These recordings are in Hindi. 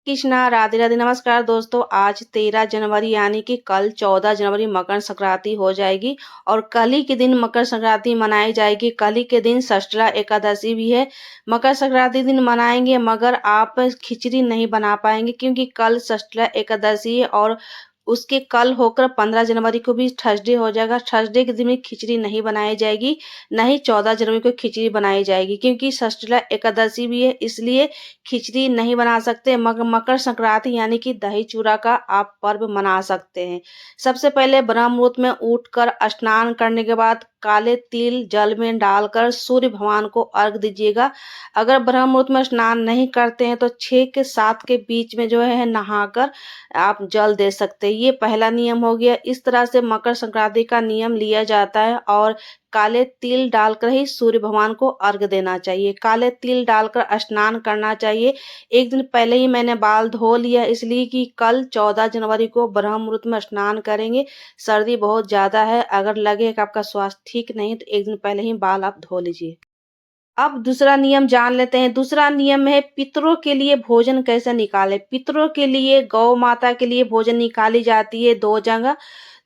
कृष्णा राधे राधे। नमस्कार दोस्तों, आज 13 जनवरी यानी कि कल 14 जनवरी मकर संक्रांति हो जाएगी और कल ही के दिन मकर संक्रांति मनाई जाएगी। कल ही के दिन षष्ठला एकादशी भी है। मकर संक्रांति दिन मनाएंगे मगर आप खिचड़ी नहीं बना पाएंगे क्योंकि कल षष्ठला एकादशी है और उसके कल होकर 15 जनवरी को भी थर्सडे हो जाएगा। थर्सडे के दिन में खिचड़ी नहीं बनाई जाएगी, न ही 14 जनवरी को खिचड़ी बनाई जाएगी क्योंकि षष्ठला एकादशी भी है, इसलिए खिचड़ी नहीं बना सकते। मगर मकर संक्रांति यानी कि दही चूड़ा का आप पर्व मना सकते हैं। सबसे पहले ब्रह्म मुहूर्त में उठकर स्नान करने के बाद काले तिल जल में डालकर सूर्य भगवान को अर्घ दीजिएगा। अगर ब्रह्म मुहूर्त में स्नान नहीं करते हैं तो 6 के 7 के बीच में जो है नहाकर आप जल दे सकते हैं। ये पहला नियम हो गया। इस तरह से मकर संक्रांति का नियम लिया जाता है और काले तिल डालकर ही सूर्य भगवान को अर्घ देना चाहिए। काले तिल डालकर स्नान करना चाहिए। एक दिन पहले ही मैंने बाल धो लिया इसलिए कि कल 14 जनवरी को ब्रह्म मुहूर्त में स्नान करेंगे। सर्दी बहुत ज़्यादा है, अगर लगे कि आपका स्वास्थ्य ठीक नहीं तो एक दिन पहले ही बाल आप धो लीजिए। अब दूसरा नियम जान लेते हैं। दूसरा नियम है पितरों के लिए भोजन कैसे निकालें। पितरों के लिए गौ माता के लिए भोजन निकाली जाती है 2 जगह।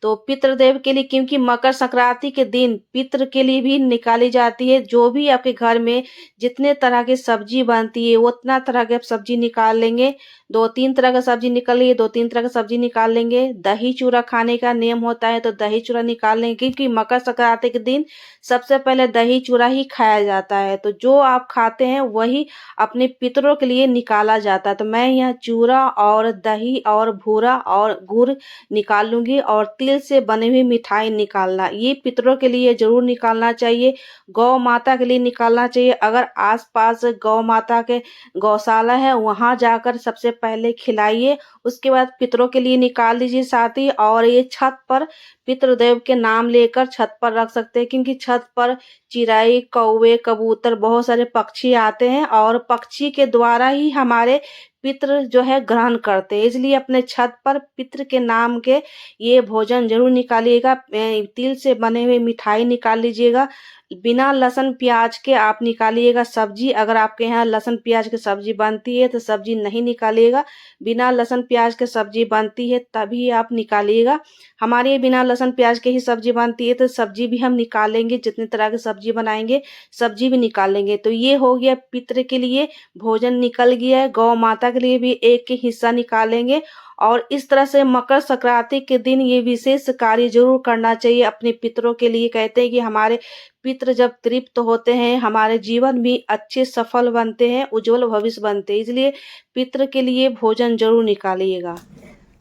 तो पितृदेव के लिए, क्योंकि मकर संक्रांति के दिन पितृ के लिए भी निकाली जाती है। जो भी आपके घर में जितने तरह की सब्जी बनती है उतना तरह के आप सब्जी निकाल लेंगे। 2-3 तरह का सब्जी निकाल लिए, 2-3 तरह का सब्जी निकाल लेंगे। दही चूड़ा खाने का नियम होता है तो दही चूड़ा निकाल लेंगे क्योंकि मकर संक्रांति के दिन सबसे पहले दही चूड़ा ही खाया जाता है। तो जो आप खाते हैं वही अपने पितरों के लिए निकाला जाता है। तो मैं यहाँ चूड़ा और दही और भूरा और गुड़ निकाल लूंगी और तिल से बनी हुई मिठाई निकालना, ये पितरों के लिए जरूर निकालना चाहिए। गौ माता के लिए निकालना चाहिए। अगर आसपास गौ माता के गौशाला है वहां जाकर सबसे पहले खिलाइए, उसके बाद पितरों के लिए निकाल दीजिए साथ ही। और ये छत पर पितृदेव के नाम लेकर छत पर रख सकते हैं क्योंकि छत पर चिड़ै कौवे कबूतर बहुत सारे पक्षी आते हैं और पक्षी के द्वारा ही हमारे पितृ जो है ग्रहण करते हैं। इसलिए अपने छत पर पितृ के नाम के ये भोजन जरूर निकालिएगा। तिल से बने हुए मिठाई निकाल लीजिएगा। बिना लहसुन प्याज के आप निकालिएगा सब्जी। अगर आपके यहाँ लहसुन प्याज की सब्जी बनती है तो सब्जी नहीं निकालिएगा। बिना लहसुन प्याज के सब्जी बनती है तभी आप निकालिएगा। हमारे बिना लहसुन प्याज के ही सब्जी बनती है तो सब्जी भी हम निकालेंगे। जितने तरह की सब्जी बनाएंगे सब्जी भी निकालेंगे। तो ये हो गया पितृ के लिए भोजन निकल गया है। गौ माता के लिए भी एक हिस्सा निकालेंगे। और इस तरह से मकर संक्रांति के दिन ये विशेष कार्य जरूर करना चाहिए अपने पितरों के लिए। कहते हैं कि हमारे पितृ जब तृप्त होते हैं हमारे जीवन भी अच्छे सफल बनते हैं, उज्जवल भविष्य बनते हैं। इसलिए पितृ के लिए भोजन जरूर निकालिएगा।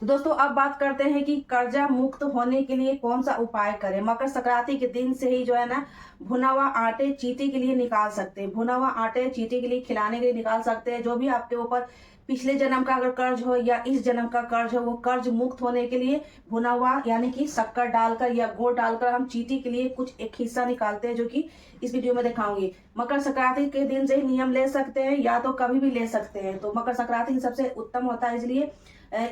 तो दोस्तों अब बात करते हैं कि कर्जा मुक्त होने के लिए कौन सा उपाय करें। मकर संक्रांति के दिन से ही जो है ना भुना हुआ आटे चीटी के लिए निकाल सकते हैं। भुना हुआ आटे चीटी के लिए खिलाने के लिए निकाल सकते हैं। जो भी आपके ऊपर पिछले जन्म का अगर कर्ज हो या इस जन्म का कर्ज हो, वो कर्ज मुक्त होने के लिए भुना हुआ यानी कि शक्कर डालकर या गुड़ डालकर हम चीटी के लिए कुछ एक हिस्सा निकालते हैं, जो कि इस वीडियो में दिखाऊंगी। मकर संक्रांति के दिन से ही नियम ले सकते हैं या तो कभी भी ले सकते हैं। तो मकर संक्रांति सबसे उत्तम होता है, इसलिए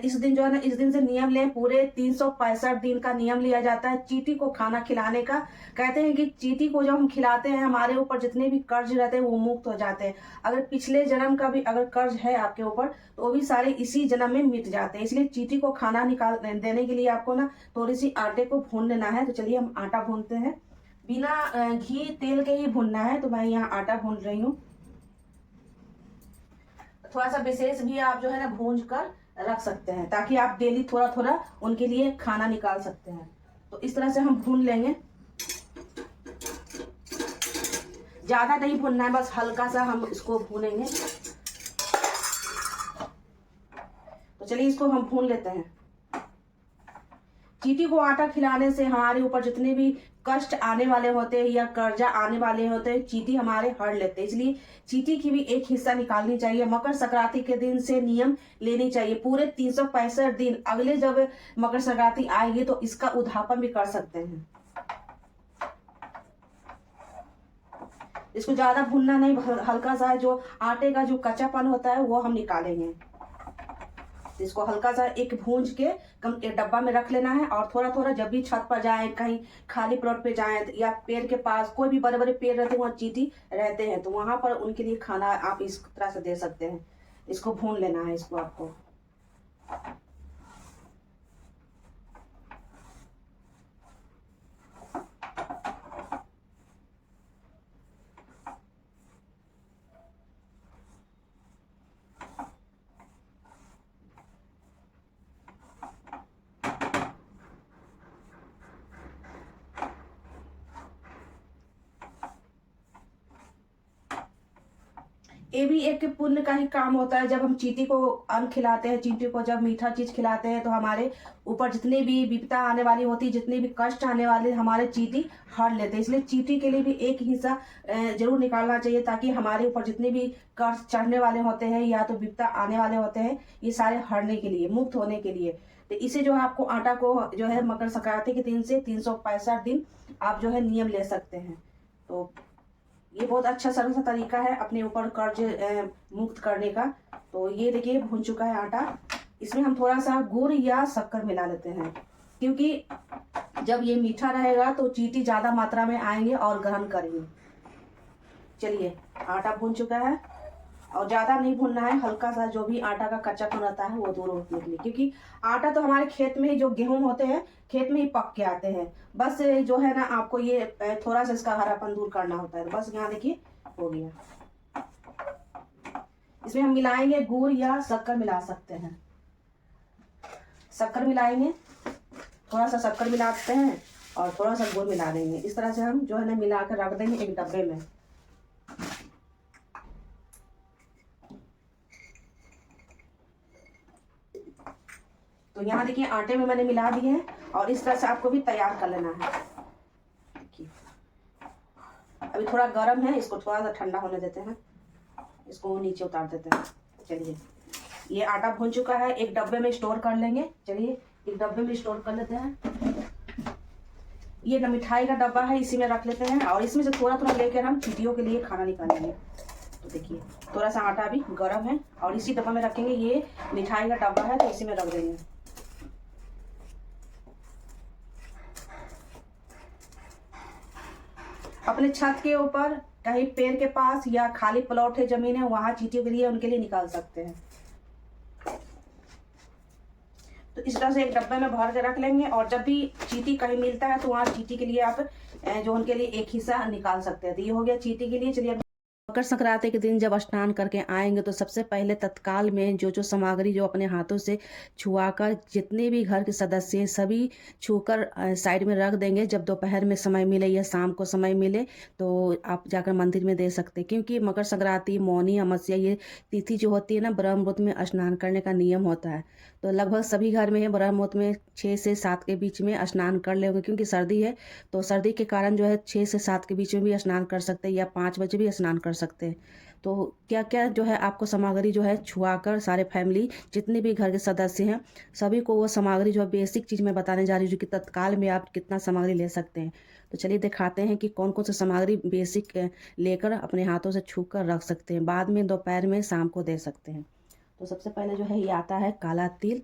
इस दिन जो है ना इस दिन से नियम लें। पूरे 365 दिन का नियम लिया जाता है चीटी को खाना खिलाने का। कहते हैं कि चीटी को जब हम खिलाते हैं हमारे ऊपर जितने भी कर्ज रहते हैं वो मुक्त हो जाते हैं। अगर पिछले जन्म का भी अगर कर्ज है आपके ऊपर तो वो भी सारे इसी जन्म में मिट जाते हैं। इसलिए चीटी को खाना निकाल देने के लिए आपको ना थोड़ी सी आटे को भून लेना है। तो चलिए हम आटा भूनते हैं। बिना घी तेल के ही भूनना है। तो मैं यहाँ आटा भून रही हूँ। थोड़ा सा विशेष भी आप जो है ना भून कर रख सकते हैं ताकि आप डेली थोड़ा थोड़ा उनके लिए खाना निकाल सकते हैं। तो इस तरह से हम भून लेंगे। ज्यादा नहीं भूनना है, बस हल्का सा हम इसको भूनेंगे। तो चलिए इसको हम भून लेते हैं। चीटी को आटा खिलाने से हमारे ऊपर जितने भी कष्ट आने वाले होते हैं या कर्जा आने वाले होते हैं चीटी हमारे हर लेते हैं। इसलिए चीटी की भी एक हिस्सा निकालनी चाहिए। मकर संक्रांति के दिन से नियम लेनी चाहिए। पूरे 365 दिन अगले जब मकर संक्रांति आएगी तो इसका उद्यापन भी कर सकते हैं। इसको ज्यादा भूनना नहीं, हल्का सा जो आटे का जो कच्चापन होता है वो हम निकालेंगे। इसको हल्का सा एक भूंज के एक डब्बा में रख लेना है। और थोड़ा थोड़ा जब भी छत पर जाए, कहीं खाली प्लॉट पे जाए या पेड़ के पास, कोई भी बड़े बड़े पेड़ रहते हैं वहाँ चींटी रहते हैं तो वहां पर उनके लिए खाना आप इस तरह से दे सकते हैं। इसको भून लेना है इसको आपको। ये भी एक पुण्य का ही काम होता है। जब हम चींटी को अन्न खिलाते हैं, चींटी को जब मीठा चीज खिलाते हैं, तो हमारे ऊपर जितनी भी विपदा आने वाली होती है, जितनी भी कष्ट आने वाले, हमारे चींटी हर लेते हैं। इसलिए चींटी के लिए भी एक हिस्सा जरूर निकालना चाहिए, ताकि हमारे ऊपर जितने भी कष्ट चढ़ने वाले होते हैं या तो विपदा आने वाले होते हैं, ये सारे हरने के लिए, मुक्त होने के लिए। तो इसे जो है आपको आटा को जो है मकर संक्रांति के दिन से 365 दिन आप जो है नियम ले सकते हैं। तो ये बहुत अच्छा सरल सा तरीका है अपने ऊपर कर्ज मुक्त करने का। तो ये देखिए भून चुका है आटा। इसमें हम थोड़ा सा गुड़ या शक्कर मिला लेते हैं, क्योंकि जब ये मीठा रहेगा तो चींटी ज्यादा मात्रा में आएंगे और ग्रहण करेंगे। चलिए, आटा भून चुका है और ज्यादा नहीं भूनना है, हल्का सा जो भी आटा का कच्चापन रहता है वो दूर होने के लिए, क्योंकि आटा तो हमारे खेत में ही, जो गेहूं होते हैं खेत में ही पक के आते हैं। बस जो है ना, आपको ये थोड़ा सा इसका हरापन दूर करना होता है। बस यहाँ देखिए हो गया। इसमें हम मिलाएंगे गुड़ या शक्कर मिला सकते हैं। शक्कर मिलाएंगे, थोड़ा सा शक्कर मिलाते हैं और थोड़ा सा गुड़ मिला देंगे। इस तरह से हम जो है ना मिला कर रख देंगे एक डब्बे में। तो यहाँ देखिए आटे में मैंने मिला दिए हैं और इस तरह से आपको भी तैयार कर लेना है। देखिए अभी थोड़ा गर्म है, इसको थोड़ा सा ठंडा होने देते हैं, इसको नीचे उतार देते हैं। चलिए, ये आटा भून चुका है, एक डब्बे में स्टोर कर लेंगे। चलिए एक डब्बे में स्टोर कर लेते हैं। ये मिठाई का डब्बा है, इसी में रख लेते हैं और इसमें से थोड़ा थोड़ा लेकर हम चींटियों के लिए खाना निकालेंगे। तो देखिए थोड़ा सा आटा अभी गर्म है और इसी डब्बा में रखेंगे। ये मिठाई का डब्बा है तो इसी में रख देंगे। अपने छत के ऊपर, कहीं पेड़ के पास या खाली प्लॉट है, जमीन है, वहां चींटियों के लिए, उनके लिए निकाल सकते हैं। तो इस तरह से एक डब्बे में भर के रख लेंगे और जब भी चींटी कहीं मिलता है तो वहां चींटी के लिए आप जो उनके लिए एक हिस्सा निकाल सकते हैं। तो ये हो गया चींटी के लिए। चलिए, मकर संक्रांति के दिन जब स्नान करके आएंगे तो सबसे पहले तत्काल में जो जो सामग्री जो अपने हाथों से छुआकर, जितने भी घर के सदस्य हैं सभी छूकर साइड में रख देंगे। जब दोपहर में समय मिले या शाम को समय मिले तो आप जाकर मंदिर में दे सकते हैं, क्योंकि मकर संक्रांति, मौनी अमावस्या, ये तिथि जो होती है ना, ब्रह्म मुहूर्त में स्नान करने का नियम होता है। तो लगभग सभी घर में ब्रह्म मुहूर्त में 6 से 7 के बीच में स्नान कर लेंगे, क्योंकि सर्दी है तो सर्दी के कारण जो है 6 से 7 के बीच में भी स्नान कर सकते हैं या 5 बजे भी स्नान कर सकते हैं। तो क्या क्या जो है आपको सामग्री जो है छुआकर, सारे फैमिली जितने भी घर के सदस्य हैं सभी को वो सामग्री जो है बेसिक चीज़ मैं बताने जा रही हूँ, जो कि तत्काल में आप कितना सामग्री ले सकते हैं। तो चलिए दिखाते हैं कि कौन कौन सी सामग्री बेसिक लेकर अपने हाथों से छू कर रख सकते हैं, बाद में दोपहर में शाम को दे सकते हैं। तो सबसे पहले जो है ये आता है काला तिल।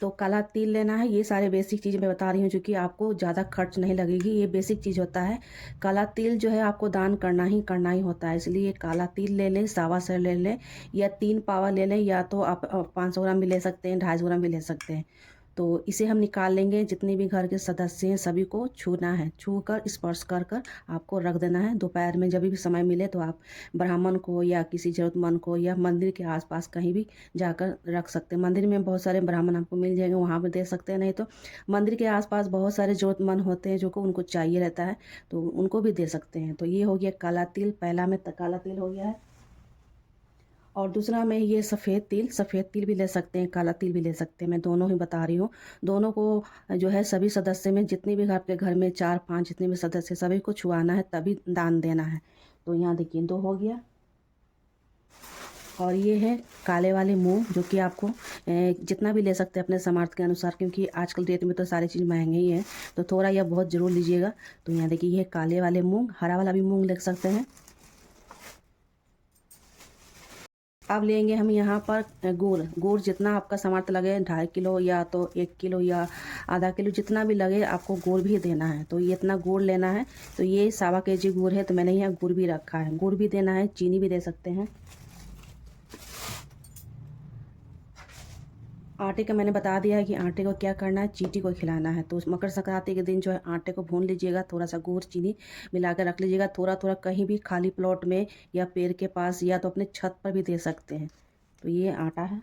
तो काला तिल लेना है। ये सारे बेसिक चीज़ मैं बता रही हूँ जो कि आपको ज़्यादा खर्च नहीं लगेगी। ये बेसिक चीज़ होता है। काला तिल जो है आपको दान करना ही होता है, इसलिए काला तिल ले लें, सावा सर ले लें या 3 पावा ले लें, या तो आप 500 ग्राम भी ले सकते हैं, 250 ग्राम भी ले सकते हैं। तो इसे हम निकाल लेंगे। जितने भी घर के सदस्य हैं सभी को छूना है, छू कर स्पर्श कर कर आपको रख देना है। दोपहर में जब भी समय मिले तो आप ब्राह्मण को या किसी जरूरतमंद को या मंदिर के आसपास कहीं भी जाकर रख सकते हैं। मंदिर में बहुत सारे ब्राह्मण आपको मिल जाएंगे, वहाँ पर दे सकते हैं। नहीं तो मंदिर के आसपास बहुत सारे जरूरतमंद होते हैं जो को उनको चाहिए रहता है, तो उनको भी दे सकते हैं। तो ये हो गया काला तिल, पहला में काला तिल हो गया है। और दूसरा में ये सफ़ेद तिल भी ले सकते हैं, काला तिल भी ले सकते हैं। मैं दोनों ही बता रही हूँ। दोनों को जो है सभी सदस्य में, जितने भी आपके घर में 4-5 जितने भी सदस्य सभी को छुआना है, तभी दान देना है। तो यहाँ देखिए 2 हो गया। और ये है काले वाले मूंग, जो कि आपको जितना भी ले सकते हैं अपने सामर्थ्य के अनुसार, क्योंकि आजकल डेट में तो सारी चीज़ महंगी ही है, तो थोड़ा या बहुत ज़रूर लीजिएगा। तो यहाँ देखिए ये काले वाले मूंग, हरा वाला भी मूंग ले सकते हैं। अब लेंगे हम यहाँ पर गुड़ जितना आपका सामर्थ्य लगे, 2.5 किलो या तो 1 किलो या आधा किलो, जितना भी लगे आपको गुड़ भी देना है। तो ये इतना गुड़ लेना है। तो ये 1.25 केजी गुड़ है, तो मैंने यहाँ गुड़ भी रखा है। गुड़ भी देना है, चीनी भी दे सकते हैं। आटे का मैंने बता दिया है कि आटे को क्या करना है, चींटी को खिलाना है। तो उस मकर संक्रांति के दिन जो है आटे को भून लीजिएगा, थोड़ा सा गुड़ चीनी मिला कर रख लीजिएगा। थोड़ा थोड़ा कहीं भी खाली प्लॉट में या पेड़ के पास या तो अपने छत पर भी दे सकते हैं। तो ये आटा है,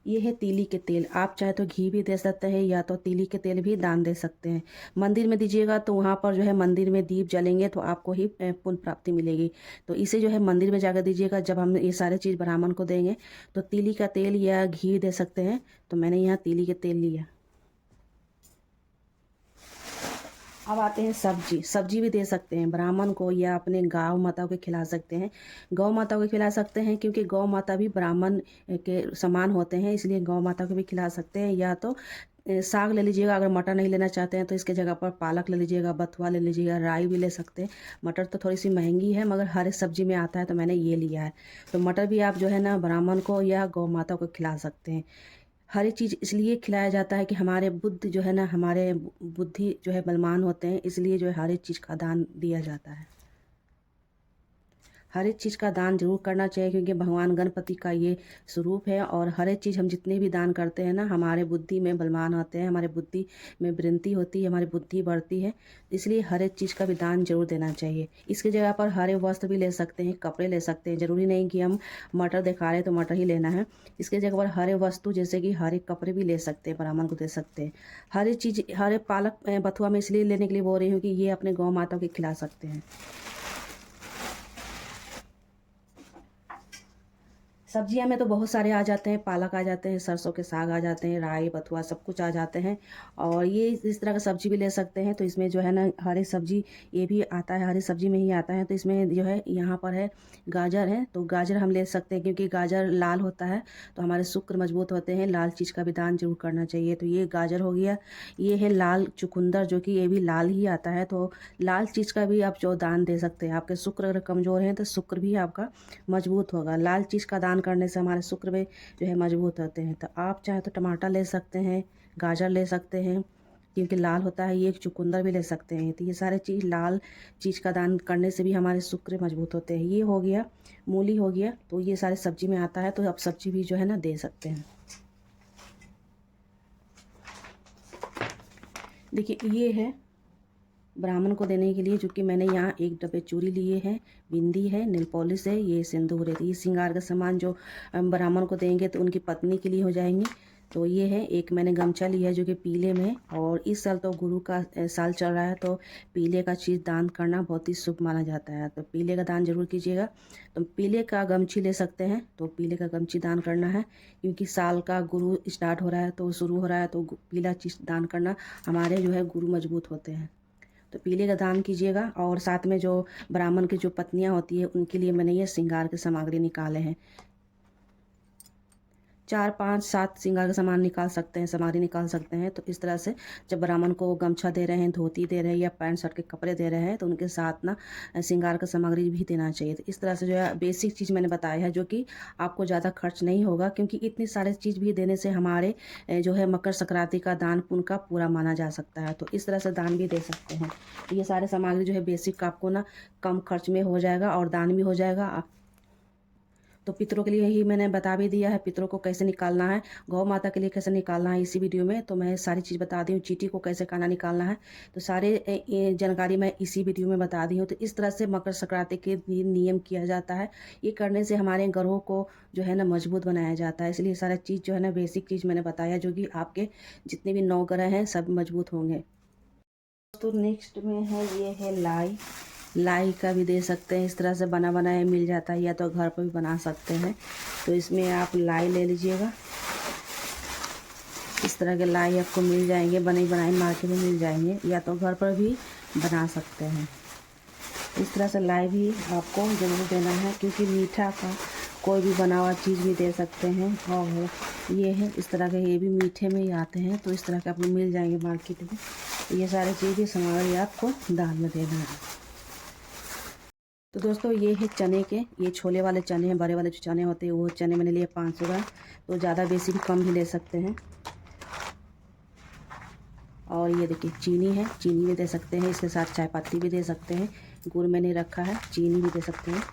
ये है तीली के तेल। आप चाहे तो घी भी दे सकते हैं या तो तीली के तेल भी दान दे सकते हैं। मंदिर में दीजिएगा तो वहाँ पर जो है मंदिर में दीप जलेंगे तो आपको ही पुण्य प्राप्ति मिलेगी। तो इसे जो है मंदिर में जाकर दीजिएगा। जब हम ये सारे चीज़ ब्राह्मण को देंगे तो तीली का तेल या घी दे सकते हैं। तो मैंने यहाँ तीली के तेल लिया। अब आते हैं सब्जी। सब्जी भी दे सकते हैं ब्राह्मण को या अपने गौ माता को खिला सकते हैं। गौ माता को खिला सकते हैं क्योंकि गौ माता भी ब्राह्मण के समान होते हैं, इसलिए गौ माता को भी खिला सकते हैं। या तो साग ले लीजिएगा, अगर मटर नहीं लेना चाहते हैं तो इसके जगह पर पालक ले लीजिएगा, बथुआ ले लीजिएगा, राई भी ले सकते हैं। मटर तो थोड़ी सी महंगी है मगर हर एक सब्जी में आता है तो मैंने ये लिया है। तो मटर भी आप जो है ना ब्राह्मण को या गौ माता को खिला सकते हैं। हर एक चीज़ इसलिए खिलाया जाता है कि हमारे बुद्धि जो है ना, हमारे बुद्धि जो है बलवान होते हैं, इसलिए जो है हर एक चीज़ का दान दिया जाता है। हर एक चीज़ का दान जरूर करना चाहिए क्योंकि भगवान गणपति का ये स्वरूप है। और हर एक चीज़ हम जितने भी दान करते हैं ना, हमारे बुद्धि में बलवान होते हैं, हमारे बुद्धि में वृद्धि होती है, हमारी बुद्धि बढ़ती है। इसलिए हर एक चीज़ का भी दान जरूर देना चाहिए। इसकी जगह पर हरे वस्त्र भी ले सकते हैं, कपड़े ले सकते हैं। ज़रूरी नहीं कि हम मटर दिखा रहे तो मटर ही लेना है। इसके जगह पर हरे वस्तु जैसे कि हरे कपड़े भी ले सकते हैं, ब्राह्मण को दे सकते हैं। हर एक चीज़, हरे पालक बथुआ में इसलिए लेने के लिए बोल रही हूँ कि ये अपने गौ माता को खिला सकते हैं। सब्जियां में तो बहुत सारे आ जाते हैं, पालक आ जाते हैं, सरसों के साग आ जाते हैं, राई बथुआ सब कुछ आ जाते हैं। और ये इस तरह का सब्जी भी ले सकते हैं। तो इसमें जो है ना हरी सब्जी ये भी आता है, हरी सब्जी में ही आता है। तो इसमें जो है यहाँ पर है गाजर है, तो गाजर हम ले सकते हैं क्योंकि गाजर लाल होता है तो हमारे शुक्र मजबूत होते हैं। लाल चीज़ का भी दान जरूर करना चाहिए। तो ये गाजर हो गया। ये है लाल चुकंदर जो कि ये भी लाल ही आता है। तो लाल चीज़ का भी आप जो दान दे सकते हैं। आपके शुक्र अगर कमज़ोर हैं तो शुक्र भी आपका मजबूत होगा। लाल चीज़ का दान करने से हमारे शुक्र भी जो है मजबूत होते हैं। तो आप चाहे तो टमाटर ले सकते हैं, गाजर ले सकते हैं क्योंकि लाल होता है। ये एक चुकंदर भी ले सकते हैं। तो ये सारे चीज़ लाल चीज़ का दान करने से भी हमारे शुक्र मजबूत होते हैं। ये हो गया, मूली हो गया। तो ये सारे सब्जी में आता है तो आप सब्जी भी जो है ना दे सकते हैं। देखिए ये है ब्राह्मण को देने के लिए, जो कि मैंने यहाँ एक डब्बे चूड़ी लिए हैं, बिंदी है, नेल पॉलिश है, ये सिंदूर है। ये श्रृंगार का सामान जो हम ब्राह्मण को देंगे तो उनकी पत्नी के लिए हो जाएंगे। तो ये है, एक मैंने गमछा लिया है जो कि पीले में है। और इस साल तो गुरु का साल चल रहा है तो पीले का चीज़ दान करना बहुत ही शुभ माना जाता है। तो पीले का दान जरूर कीजिएगा। तो पीले का गमछी ले सकते हैं, तो पीले का गमछी दान करना है क्योंकि साल का गुरु स्टार्ट हो रहा है तो शुरू हो रहा है। तो पीला चीज़ दान करना, हमारे जो है गुरु मजबूत होते हैं। तो पीले का दान कीजिएगा। और साथ में जो ब्राह्मण की जो पत्नियां होती है उनके लिए मैंने ये श्रृंगार के सामग्री निकाले हैं। 4 5 7 श्रृंगार का सामान निकाल सकते हैं, सामग्री निकाल सकते हैं। तो इस तरह से जब ब्राह्मण को गमछा दे रहे हैं, धोती दे रहे हैं या पैंट शर्ट के कपड़े दे रहे हैं तो उनके साथ ना श्रृंगार का सामग्री भी देना चाहिए। तो इस तरह से जो है बेसिक चीज़ मैंने बताया है जो कि आपको ज़्यादा खर्च नहीं होगा क्योंकि इतनी सारी चीज़ भी देने से हमारे जो है मकर संक्रांति का दान पुण्य का पूरा माना जा सकता है। तो इस तरह से दान भी दे सकते हैं। तो ये सारे सामग्री जो है बेसिक आपको ना कम खर्च में हो जाएगा और दान भी हो जाएगा। तो पितरों के लिए ही मैंने बता भी दिया है, पितरों को कैसे निकालना है, गौ माता के लिए कैसे निकालना है इसी वीडियो में। तो मैं सारी चीज़ बता दी हूँ, चीटी को कैसे खाना निकालना है तो सारे ये जानकारी मैं इसी वीडियो में बता दी हूँ। तो इस तरह से मकर संक्रांति के दिन नियम किया जाता है। ये करने से हमारे ग्रहों को जो है ना मजबूत बनाया जाता है। इसलिए सारा चीज़ जो है ना बेसिक चीज़ मैंने बताया जो कि आपके जितने भी 9 ग्रह हैं सब मजबूत होंगे। तो नेक्स्ट में है, ये है लाई। लाई का भी दे सकते हैं, इस तरह से बना बनाया मिल जाता है या तो घर पर भी बना सकते हैं। तो इसमें आप लाई ले लीजिएगा। इस तरह के लाई आपको मिल जाएंगे, बने बनाए मार्केट में मिल जाएंगे या तो घर पर भी बना सकते हैं। इस तरह से लाई भी आपको ज़रूर देना है क्योंकि मीठा का कोई भी बना हुआ चीज़ भी दे सकते हैं। और ये है इस तरह के, ये भी मीठे में ही आते हैं तो इस तरह के आपको मिल जाएंगे मार्केट में। ये सारी चीज़ें सामग्री आपको दान में देना है। तो दोस्तों ये है चने के, ये छोले वाले चने हैं, बड़े वाले जो चने होते हैं वो चने मैंने लिए 500 ग्राम। तो ज़्यादा बेसी भी कम भी ले सकते हैं। और ये देखिए चीनी है, चीनी भी दे सकते हैं, इसके साथ चाय पत्ती भी दे सकते हैं। गुड़ मैंने रखा है, चीनी भी दे सकते हैं।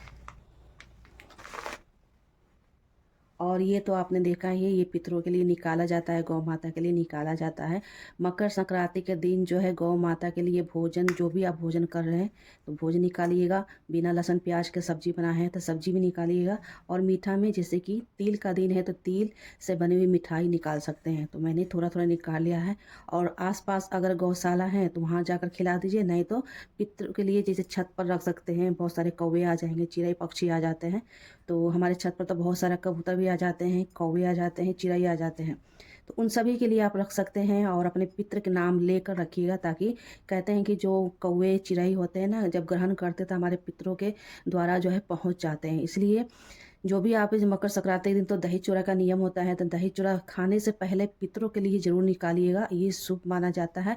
और ये तो आपने देखा ही है, ये पितरों के लिए निकाला जाता है, गौ माता के लिए निकाला जाता है। मकर संक्रांति के दिन जो है गौ माता के लिए भोजन, जो भी आप भोजन कर रहे हैं तो भोजन निकालिएगा। बिना लहसुन प्याज के सब्जी बनाए हैं तो सब्जी भी निकालिएगा। और मीठा में जैसे कि तिल का दिन है तो तिल से बनी हुई मिठाई निकाल सकते हैं, तो मैंने थोड़ा थोड़ा निकाल लिया है। और आसपास अगर गौशाला है तो वहाँ जाकर खिला दीजिए, नहीं तो पितरों के लिए जैसे छत पर रख सकते हैं। बहुत सारे कौवे आ जाएंगे, चिड़ै पक्षी आ जाते हैं, तो हमारे छत पर तो बहुत सारा कबूतर भी आ जाते हैं, कौवे आ जाते हैं, चिड़ै आ जाते हैं, तो उन सभी के लिए आप रख सकते हैं। और अपने पितर के नाम लेकर रखिएगा, ताकि कहते हैं कि जो कौवे चिड़ै होते हैं ना, जब ग्रहण करते तो हमारे पितरों के द्वारा जो है पहुंच जाते हैं। इसलिए जो भी आप इस मकर संक्रांति के दिन तो दही चूड़ा का नियम होता है, तो दही चूड़ा खाने से पहले पितरों के लिए जरूर निकालिएगा, ये शुभ माना जाता है।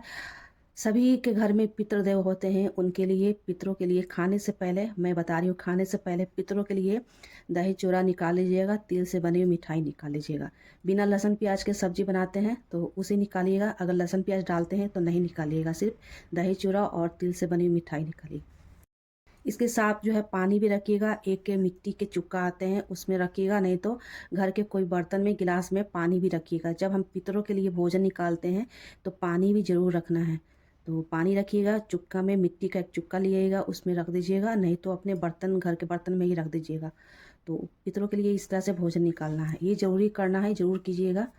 सभी के घर में पितृदेव होते हैं, उनके लिए पितरों के लिए खाने से पहले, मैं बता रही हूँ, खाने से पहले पितरों के लिए दही चूड़ा निकाल लीजिएगा, तिल से बनी हुई मिठाई निकाल लीजिएगा। बिना लहसुन प्याज के सब्जी बनाते हैं तो उसे निकालिएगा, अगर लहसुन प्याज डालते हैं तो नहीं निकालिएगा, सिर्फ दही चूड़ा और तिल से बनी हुई मिठाई निकालिए। इसके साथ जो है पानी भी रखिएगा, एक के मिट्टी के चुक्का आते हैं उसमें रखिएगा, नहीं तो घर के कोई बर्तन में गिलास में पानी भी रखिएगा। जब हम पितरों के लिए भोजन निकालते हैं तो पानी भी जरूर रखना है, तो पानी रखिएगा। चुक्का में मिट्टी का एक चुक्का लिएगा, उसमें रख दीजिएगा, नहीं तो अपने बर्तन, घर के बर्तन में ही रख दीजिएगा। तो पितरों के लिए इस तरह से भोजन निकालना है, ये जरूरी करना है, जरूर कीजिएगा।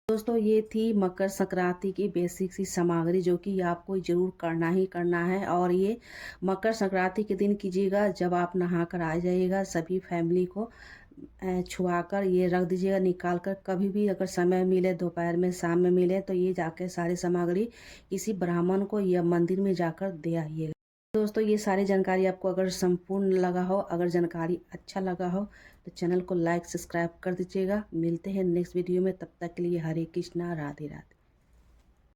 दोस्तों ये थी मकर संक्रांति की बेसिक सी सामग्री, जो कि आपको जरूर करना ही करना है। और ये मकर संक्रांति के दिन कीजिएगा, जब आप नहा कर आ जाइएगा, सभी फैमिली को छुआ कर ये रख दीजिएगा निकाल कर। कभी भी अगर समय मिले, दोपहर में, शाम में मिले, तो ये जाकर सारी सामग्री किसी ब्राह्मण को या मंदिर में जाकर दे आइएगा। दोस्तों ये सारी जानकारी आपको अगर संपूर्ण लगा हो, अगर जानकारी अच्छा लगा हो, तो चैनल को लाइक सब्सक्राइब कर दीजिएगा। मिलते हैं नेक्स्ट वीडियो में, तब तक के लिए हरे कृष्णा, राधे राधे।